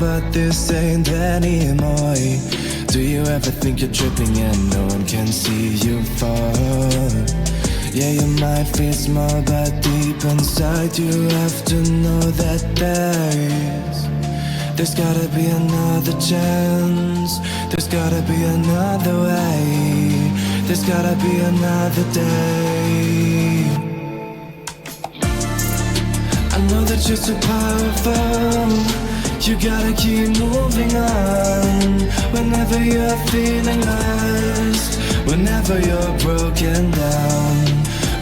but this ain't anymore. Do you ever think you're tripping and no one can see you fall? Yeah, you might feel small, but deep inside you have to know that there's gotta be another chance. There's gotta be another way. There's gotta be another day. I know that you're so powerful. You gotta keep moving on. Whenever you're feeling lost, whenever you're broken down,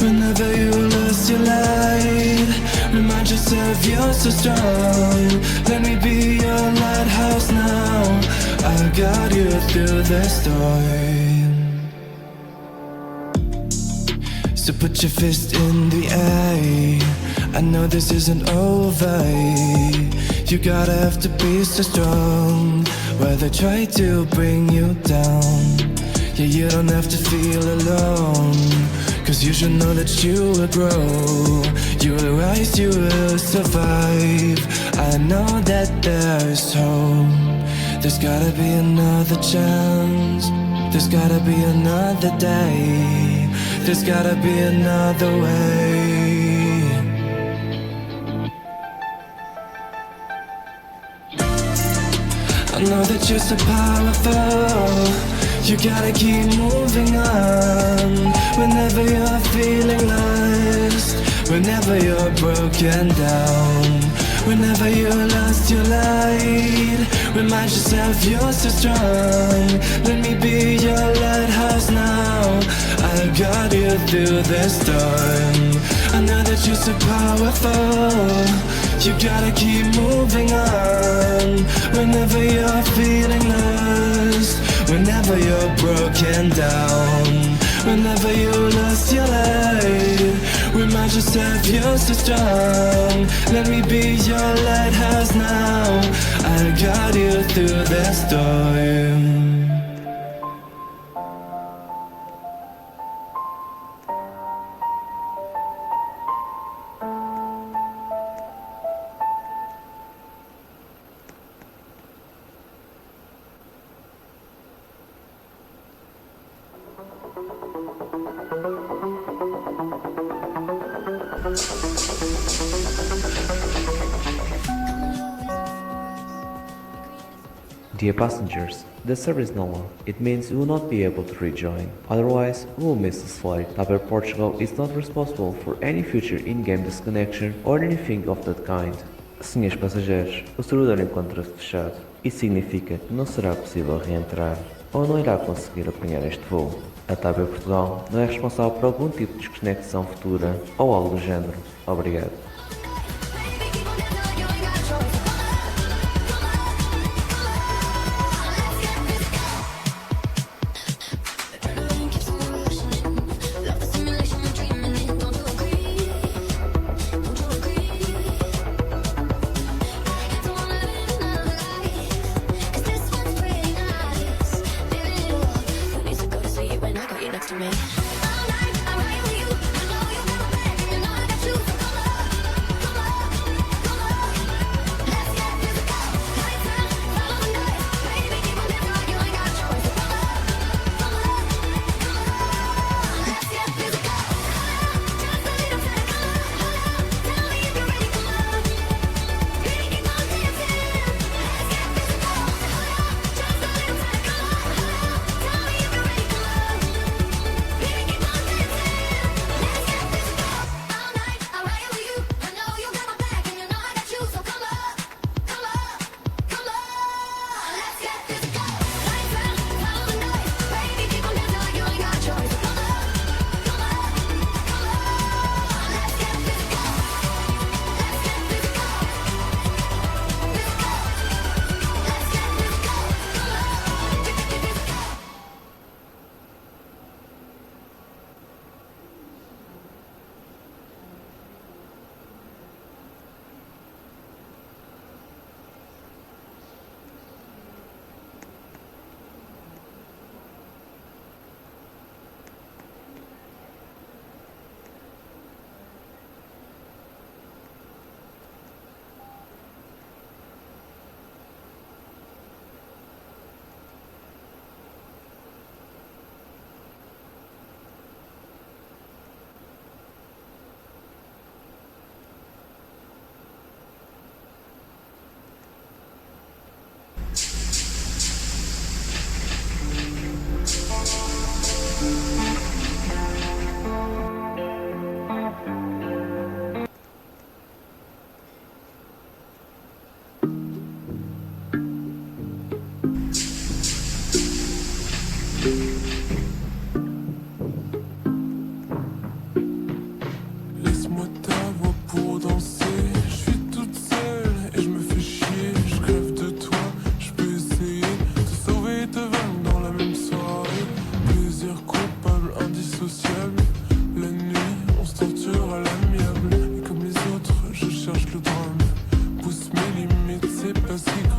whenever you lost your light, remind yourself you're so strong. Let me be your lighthouse now. I'll guide you through the storm. So put your fist in the air. I know this isn't over. You gotta have to be so strong while they try to bring you down. Yeah, you don't have to feel alone, cause you should know that you will grow. You will rise, you will survive. I know that there's hope. There's gotta be another chance. There's gotta be another day. There's gotta be another way. I know that you're so powerful. You gotta keep moving on. Whenever you're feeling lost, whenever you're broken down, whenever you lost your light, remind yourself you're so strong. Let me be your lighthouse now. I'll guide you through the storm. I know that you're so powerful. You gotta keep moving on. Whenever you're feeling lost, whenever you're broken down, whenever you lost your light, remind yourself you're so strong. Let me be your lighthouse now. I'll guide you through the storm. Dear passengers, the service is no long. It means you will not be able to rejoin. Otherwise, we will miss this flight. TAP Portugal is not responsible for any future in-game disconnection or anything of that kind. Senhores passageiros, o servidor encontra-se fechado. Isso significa que não será possível reentrar ou não irá conseguir apanhar este voo. A TAP Portugal não é responsável por algum tipo de desconexão futura ou algo do género. Obrigado. To me. All night, I'm right with you. You know you want me, you know I got you for color.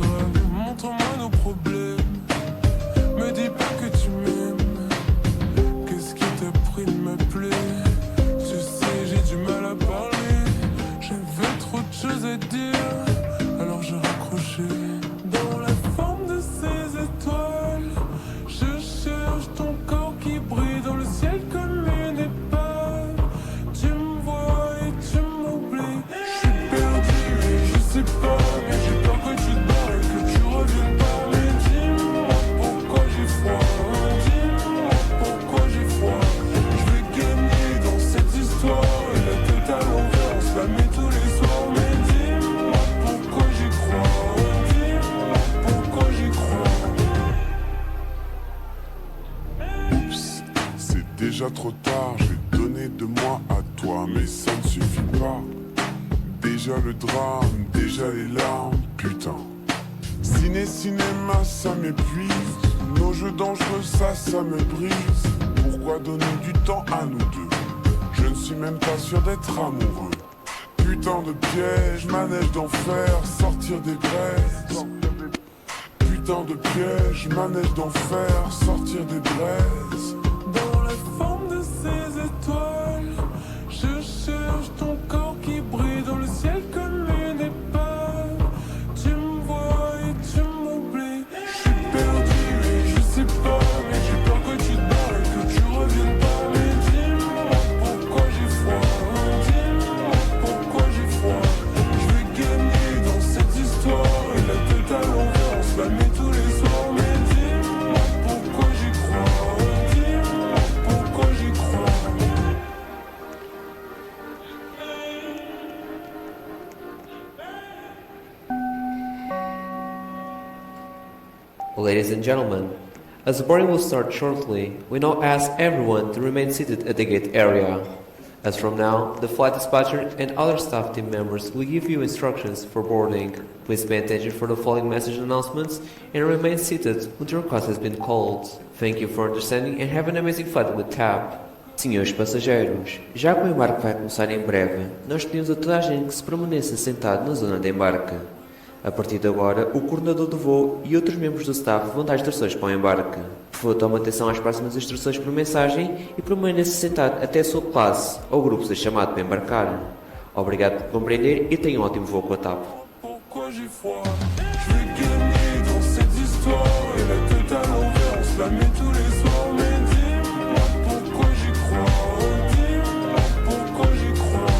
rêves, montre-moi nos problèmes. Me dis pas que tu m'aimes. Qu'est-ce qui t'a pris de m'appeler? Tu sais, j'ai du mal à parler. J'avais trop de choses à dire, alors j'ai raccroché. Dans la forme de ces étoiles, je cherche ton corps qui brille dans le ciel comme une épave. Tu me vois et tu m'oublies. Je suis perdu et je sais pas, mais j'ai peur que tu te barres et que tu reviennes pas. Mais dis-moi pourquoi j'ai froid. Dis-moi pourquoi j'ai froid. Je vais gagner dans cette histoire et la tête à l'envers, on se la met tous les soirs. Mais dis-moi pourquoi j'y crois. Dis-moi pourquoi j'y crois. Oups, c'est déjà trop tard, j'ai donné de moi à toi, mais ça ne suffit pas. Déjà le drame, déjà les larmes, putain. Cinéma, ça m'épuise. Nos jeux dangereux, ça me brise. Pourquoi donner du temps à nous deux? Je ne suis même pas sûr d'être amoureux. Putain de piège, manège d'enfer, sortir des braises. Putain de piège, manège d'enfer, sortir des braises. Dans la forme de ces étoiles, je cherche ton corps qui brille dans le ciel comme une épave. Tu me vois et tu m'oublies. Je suis perdu et je sais pas, mais j'ai peur que tu te barres et que tu reviennes pas. Mais dis-moi pourquoi j'ai froid. Dis-moi pourquoi j'ai froid. Je vais gagner dans cette histoire et la tête à l'envers, on se la met tous les soirs. Mais dis-moi pourquoi j'y crois. Dis-moi pourquoi j'y crois. Ladies and gentlemen, as the boarding will start shortly, we now ask everyone to remain seated at the gate area. As from now, the flight dispatcher and other staff team members will give you instructions for boarding. Please pay attention for the following message announcements and remain seated until your class has been called. Thank you for understanding and have an amazing flight with TAP. Senhores passageiros, já que o embarque vai começar em breve, nós pedimos a toda a gente que se permaneça sentado na zona de embarque. A partir de agora, o coordenador do voo e outros membros do staff vão dar instruções para o embarque. Por favor, tome atenção às próximas instruções por mensagem e permaneça sentado até a sua classe ou grupo ser chamado para embarcar. Obrigado por compreender e tenha um ótimo voo com a TAP. Pourquoi j'ai froid? Je vais gagner dans cette histoire et la tête à l'envers, on se la met tous les soirs. Mais dis-moi pourquoi j'y crois. Dis-moi pourquoi j'y crois.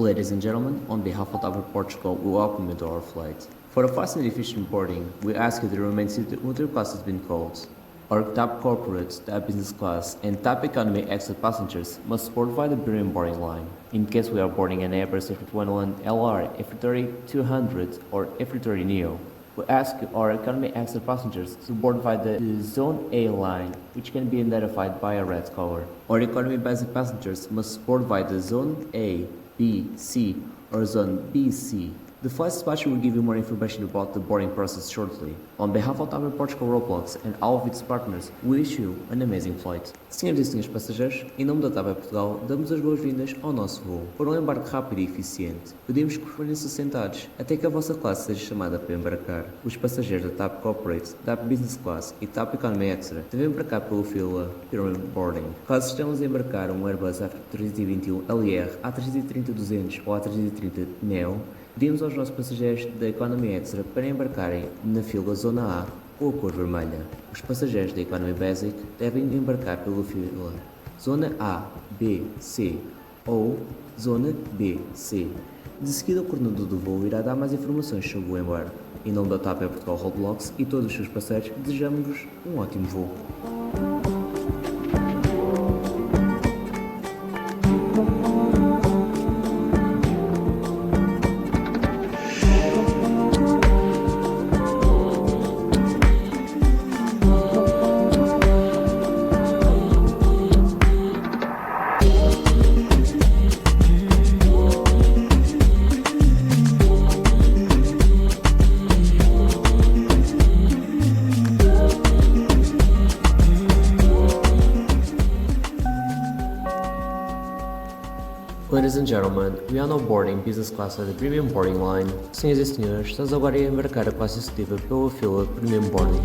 Ladies and gentlemen, on behalf of TP Portugal, we welcome you to our flight. For a fast and efficient boarding, we ask you to remain seated with your class has been called. Our TAP Corporate, TAP Business Class, and TAP Economy Extra passengers must board via the premium boarding line. In case we are boarding an Airbus A321 LR, A330-200, or A330neo, we ask our Economy Extra passengers to board via the Zone A line, which can be identified by a red color. Our Economy Basic passengers must board via the Zone A, B, C, or Zone BC. The flight dispatcher will give you more information about the boarding process shortly. On behalf of TP Portugal Roblox and all of its partners, we wish you an amazing flight. Senhoras e senhores passageiros, em nome da TP Portugal, damos as boas-vindas ao nosso voo. Para um embarque rápido e eficiente, pedimos que permaneçam sentados até que a vossa classe seja chamada para embarcar. Os passageiros da TAP Corporate, TAP Business Class e TAP Economy Extra devem embarcar pelo fila Premium Boarding. Caso estejamos a embarcar um Airbus A321 LR, A330-200 ou A330neo, pedimos aos nossos passageiros da Economy Extra para embarcarem na fila Zona A com a cor vermelha. Os passageiros da Economy Basic devem embarcar pela fila Zona A, B, C ou Zona B, C. De seguida, o coordenador do voo irá dar mais informações sobre o embarque. Em nome da TP Portugal Roblox e todos os seus parceiros, desejamos-vos um ótimo voo. Ladies and gentlemen, we are now boarding business class at the premium boarding line. Senhoras e senhores, estamos agora a embarcar a classe executiva pela fila premium boarding.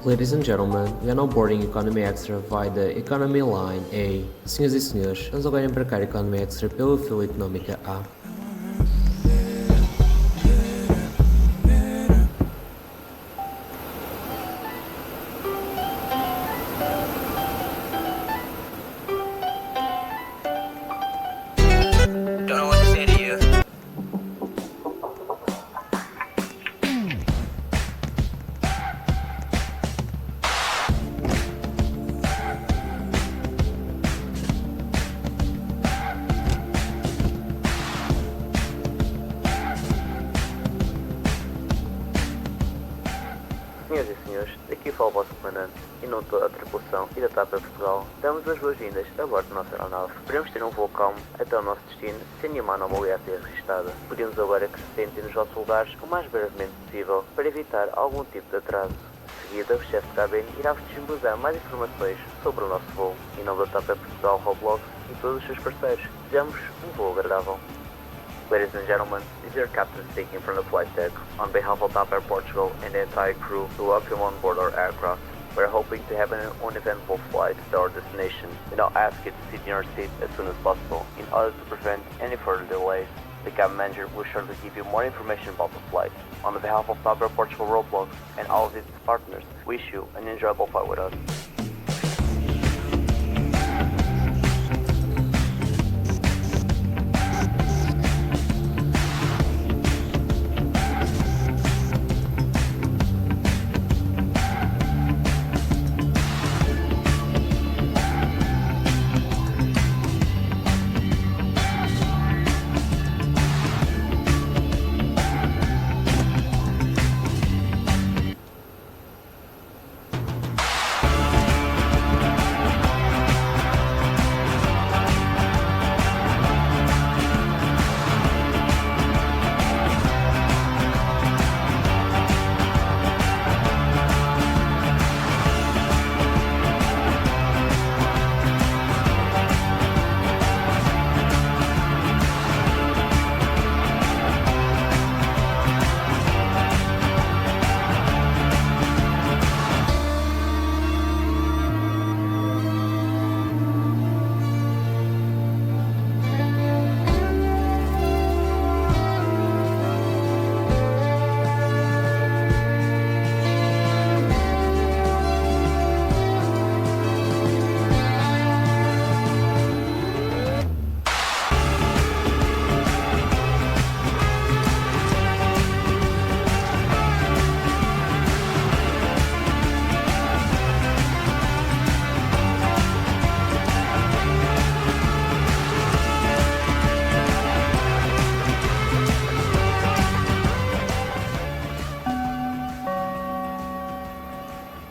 Ladies and gentlemen, we are now boarding Economy Extra via the Economy Line A. Senhoras e senhores, estamos agora a embarcar Economy Extra pela fila económica A. Don't know what to say to you. Senhoras e senhores, daqui fala o vosso comandante, e não toda a tripulação e da TAP Portugal, damos as boas-vindas a bordo da nossa aeronave. Esperamos ter um voo calmo até o nosso destino, sem nenhuma anomalia a ser registrada. Pedimos agora que se sentem nos vossos lugares o mais brevemente possível, para evitar algum tipo de atraso. De seguida, o chefe de cabine irá-vos disponibilizar mais informações sobre o nosso voo. Em nome da TP Portugal Roblox e todos os seus parceiros, desejamos um voo agradável. Ladies and gentlemen, this is your captain speaking from the flight deck. On behalf of TAP Air Portugal and the entire crew, we welcome you on board our aircraft. We are hoping to have an uneventful flight to our destination. We now ask you to sit in your seat as soon as possible in order to prevent any further delays. The cabin manager will shortly give you more information about the flight. On behalf of Top Air Portugal Roblox and all of its partners, wish you an enjoyable flight with us.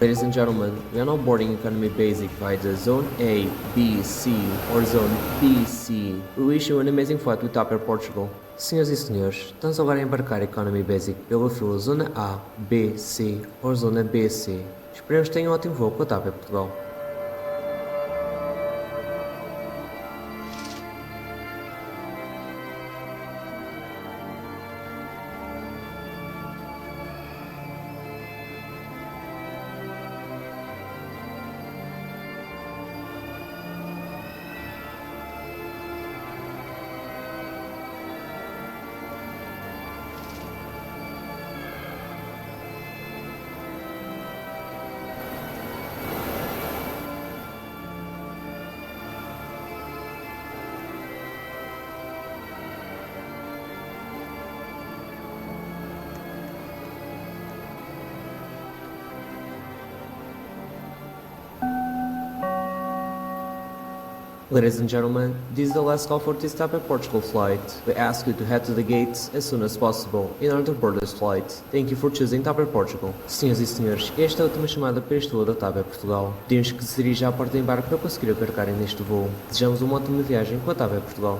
Ladies and gentlemen, we are now boarding Economy Basic by the Zone A, B, C or Zone BC. We wish you an amazing flight with Top Air Portugal. Senhoras e senhores, estamos agora a embarcar Economy Basic pela fila Zona A, B, C ou Zona BC. Esperamos que tenham um ótimo voo com a Top Air Portugal. Ladies and gentlemen, this is the last call for this Top Air Portugal flight. We ask you to head to the gates as soon as possible in order to board this flight. Thank you for choosing Top Air Portugal. Senhoras e senhores, esta é a última chamada para este voo da Top Air Portugal. Pedimos que se dirija à porta de embarque para conseguir embarcarem neste voo. Desejamos uma ótima viagem com a Top Air Portugal.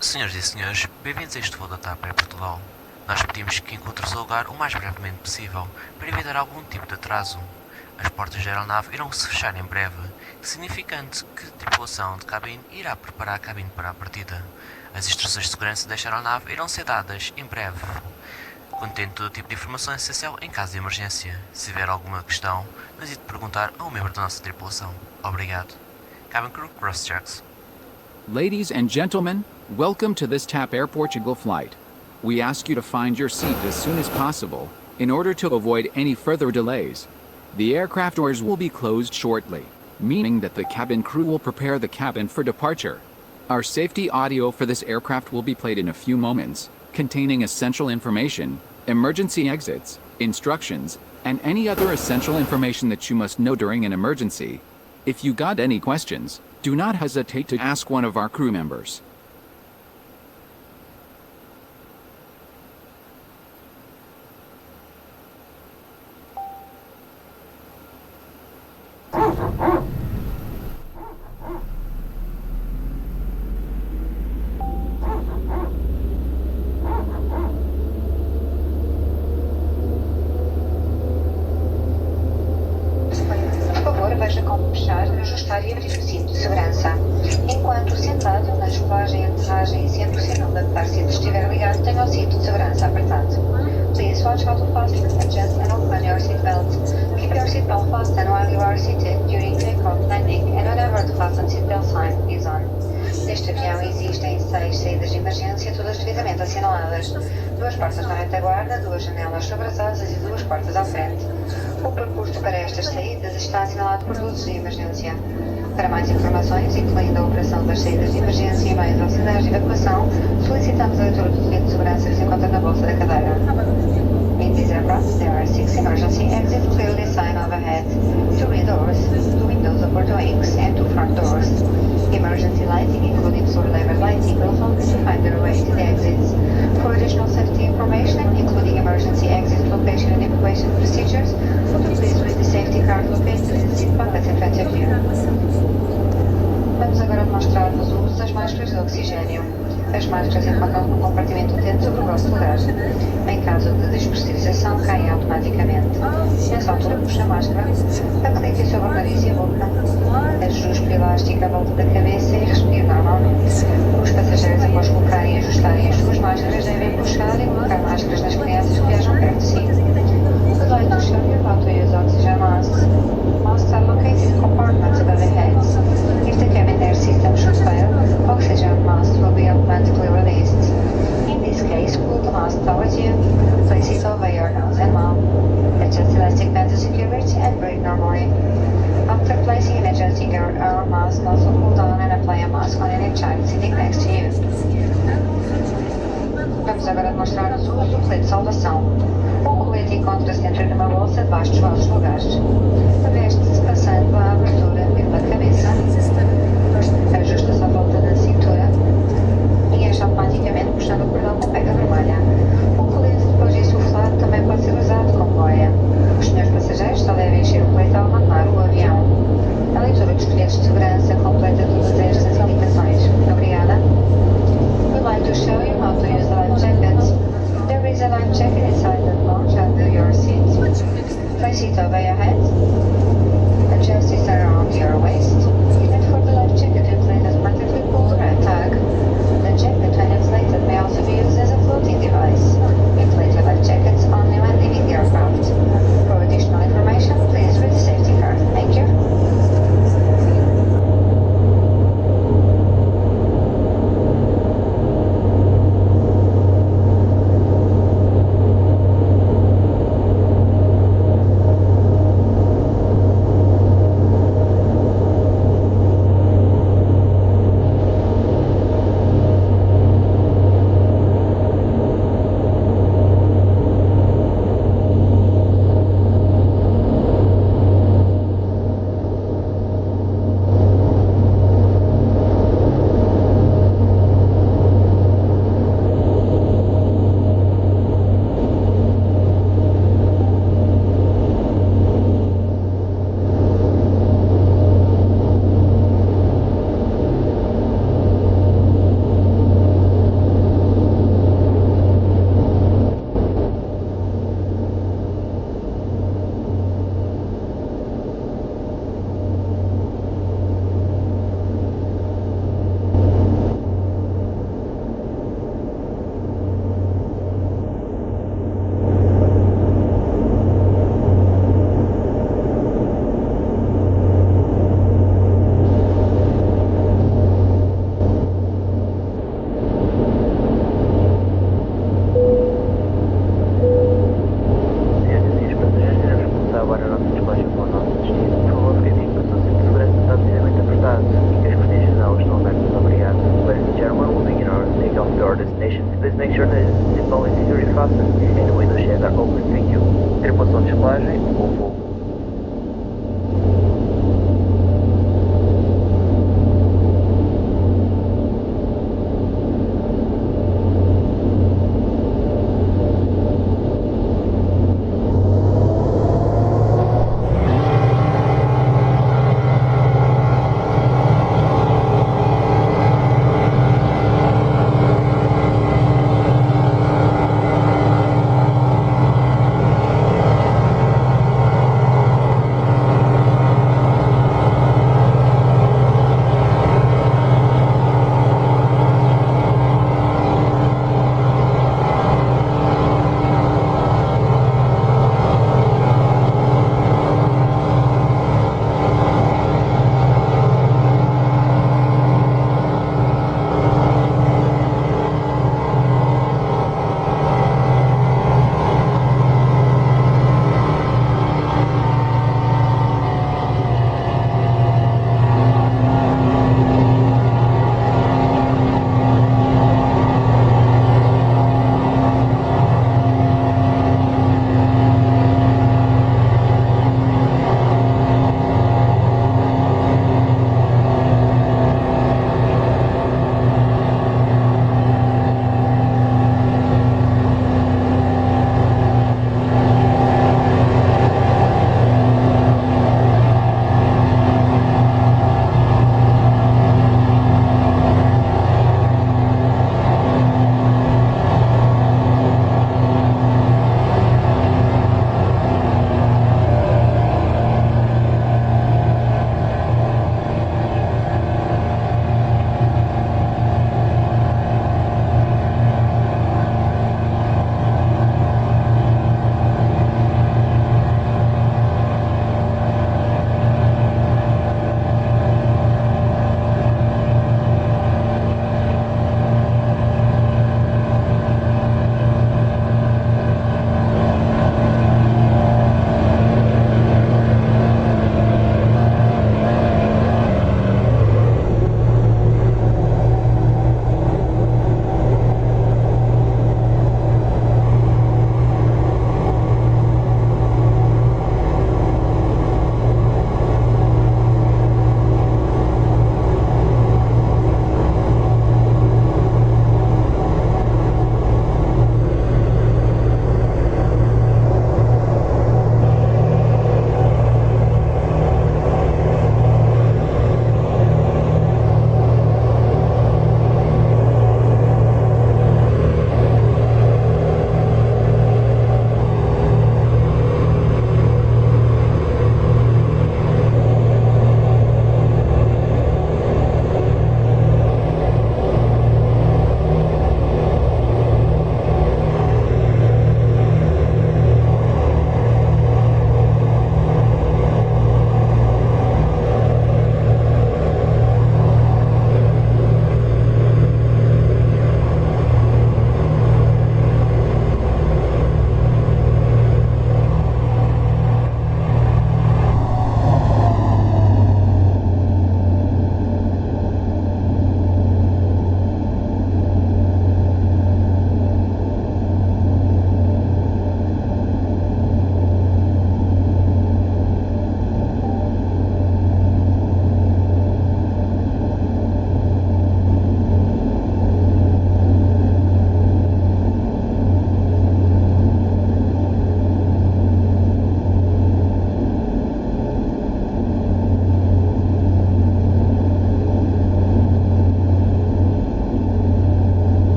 Senhoras e senhores, bem-vindos a este voo da TAP Air Portugal. Nós pedimos que encontre o seu lugar o mais brevemente possível, para evitar algum tipo de atraso. As portas da aeronave irão se fechar em breve, significando que a tripulação de cabine irá preparar a cabine para a partida. As instruções de segurança desta aeronave irão ser dadas em breve. Contém todo tipo de informação essencial em caso de emergência. Se tiver alguma questão, não hesite de perguntar a um membro da nossa tripulação. Obrigado. Cabin Crew, cross-checks. Ladies and gentlemen, welcome to this TAP Air Portugal flight. We ask you to find your seat as soon as possible, in order to avoid any further delays. The aircraft doors will be closed shortly, meaning that the cabin crew will prepare the cabin for departure. Our safety audio for this aircraft will be played in a few moments. containing essential information, emergency exits, instructions, and any other essential information that you must know during an emergency. If you got any questions, do not hesitate to ask one of our crew members. Por favor, veja como fechar, ajustar e abrir o cinto de segurança. Enquanto sentado na descolagem, aterragem e sempre se não adaptar cinto estiver ligado, tenha o cinto de segurança apertado. Please watch how to fasten, adjust and open your seatbelt. Keep your seatbelt fastened while you are seated during takeoff, landing, and whenever the fasten seatbelt sign is on. Neste avião existem 6 saídas de emergência, todas devidamente assinaladas. 2 portas na retaguarda, 2 janelas sobre as asas e 2 portas à frente. O percurso para estas saídas está assinalado por luzes de emergência. Para mais informações, incluindo a operação das saídas de emergência e meios auxiliares de evacuação, solicitamos a leitura do documento de segurança que se encontra na bolsa da cadeira. In this aircraft, there are 6 emergency exits clearly signed overhead, 2 rear doors, 2 windows upper wings, and 2 front doors. Emergency lighting, including solar level lighting, will help you to find your way to the exits. For additional safety information, including emergency exit location and evacuation procedures, would you please read the safety card located in the seat pockets in front of you. Vamos agora demonstrar-vos o uso das máscaras de oxigênio. As máscaras encontram-se no compartimento utente sobre o vosso lugar. Em caso de despressurização, caem automaticamente. Nessa altura, puxa a máscara, aplique sobre o nariz e a boca. Ajuste o elástico à volta da cabeça e respire normalmente. Os passageiros, após colocarem e ajustarem as suas máscaras, devem puxar e colocar máscaras nas crianças que viajam perto de si. We'd like to show you how to use oxygen masks. Masks are located in compartments above the heads. If the cabin air system should fail, oxygen masks will be automatically released. In this case, pull the mask towards you, place it over your nose and mouth, adjust elastic band to secure it, and breathe normally. After placing and adjusting your arm mask, also pull down and apply a mask on any child sitting next to you. Vamos agora demonstrar-nos o uso do colete de salvação. O colete encontra-se dentro de uma bolsa debaixo dos vossos lugares. Veste-se passando a abertura pela cabeça, ajusta-se à volta da cintura e enche automaticamente puxando o cordão com pega vermelha. O colete, depois de insuflado, também pode ser usado como boia. Os senhores passageiros só devem encher o colete ao abandonar o avião. A leitura dos coletes de segurança completa todas estas indicações. Obrigada. We'd like to show you how to use the life jackets. There is a life jacket inside the lounge under your seat. Place it over your head.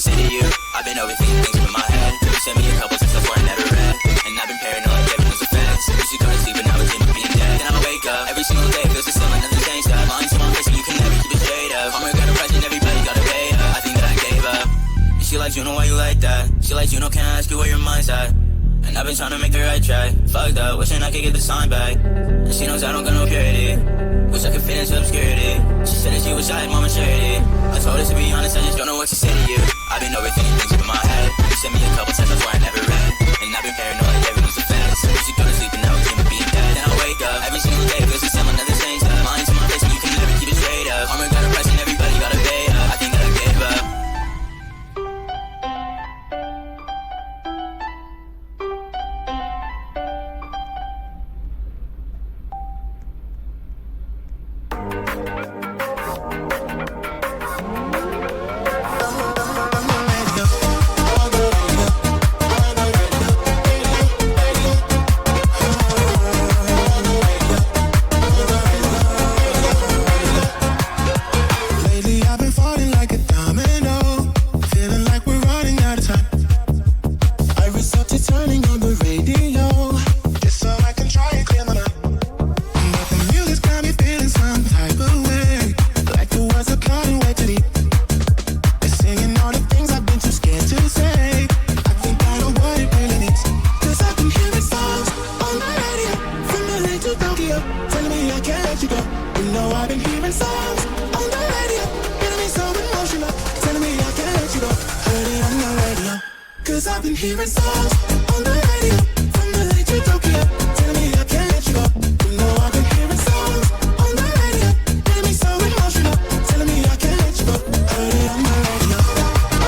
say to you. I've been overthinking things in my head. You sent me a couple texts before I never read. And I've been paranoid, everyone's a fence. Used to go to sleep and now I dream of being dead. Then I wake up, every single day feels the same, like nothing changed up. Lying to my face and you can never keep it straight up. Karma got a present, everybody gotta pay up. I think that I gave up. She like, you know why you like that? She like, you know, can I ask you where your mind's at? And I've been trying to make the right track. Fucked up, wishing I could get the sign back. And she knows I don't got no purity. Wish I could fit into obscurity. She said that she wish I had more maturity. I told her to be honest, I just don't know what to say to you. I've been overthinking things in my head. You sent me a couple texts before I never read. And I've been paranoid, everyone's a fence. Used to go to sleep and now I dream of being dead. Then I wake up, every single day feels the same, like nothing changed up. Lying to my face and you can never keep it straight up. Karma got a present, everybody gotta pay up. I think that I gave up. Lately I've been falling like a domino, feeling like we're running out of time. I resort to turning on the radio, just so I can try and clear my mind. But the music's got me feeling some type of way, like the words are cutting way too deep. They're singing all the things I've been too scared to say. I think I know what it really needs, 'cause I've been hearing songs on the radio, from LA to Tokyo, telling me I can't let you go. You know I've been hearing songs on the radio, getting me so emotional, telling me I can't let you go. Heard it on the radio, 'cause I've been hearing songs on the radio, from LA to Tokyo, telling me I can't let you go. You know I've been hearing songs on the radio, getting me so emotional, telling me I can't let you go. Heard it on the radio,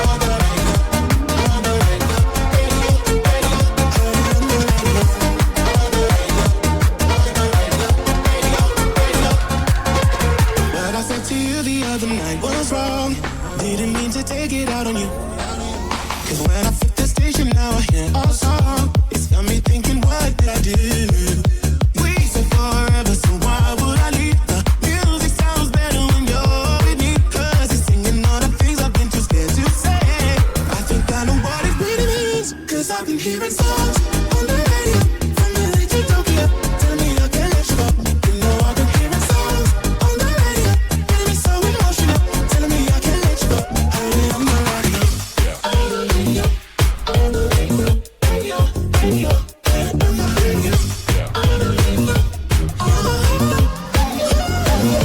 on the radio, on the radio, radio, radio. Heard it on the radio, on the radio, on the radio, radio, radio. What I said to you the other night was wrong. Didn't mean to take it out on you. 'Cause when I flip the station now I hear our song. It's got me thinking, what did I do? We said forever, so why would I leave? The music sounds better when you're with me, 'cause it's singing all the things I've been too scared to say. I think I know what it really means, 'cause I've been hearing songs on the radio, from LA to Tokyo, telling me I can't let you go. You know I've been hearing songs on the radio, getting me so emotional, telling me I can't let you go. Heard it on the radio, on the radio, on the radio, radio, radio. Heard it on the radio, on the radio, on the radio.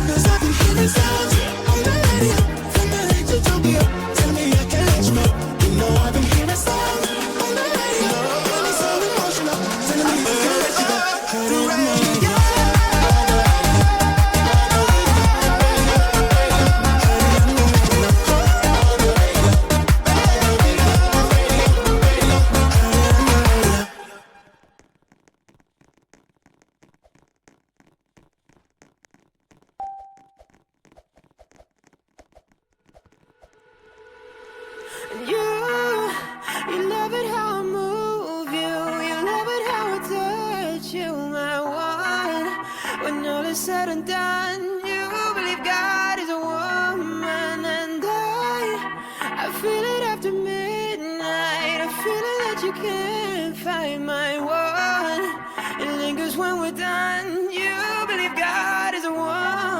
'Cause I've been hearing songs on the radio, from LA to Tokyo, telling me I can't let you go. You know I've been hearing songs on the radio, getting me so emotional, telling me I can't let you go. Heard it on the radio. You love it how I move you. You love it how I touch you, my one. When all is said and done, you believe God is a woman, and I feel it after midnight. I feel it that you can't find my one. It lingers when we're done. You believe God is a woman.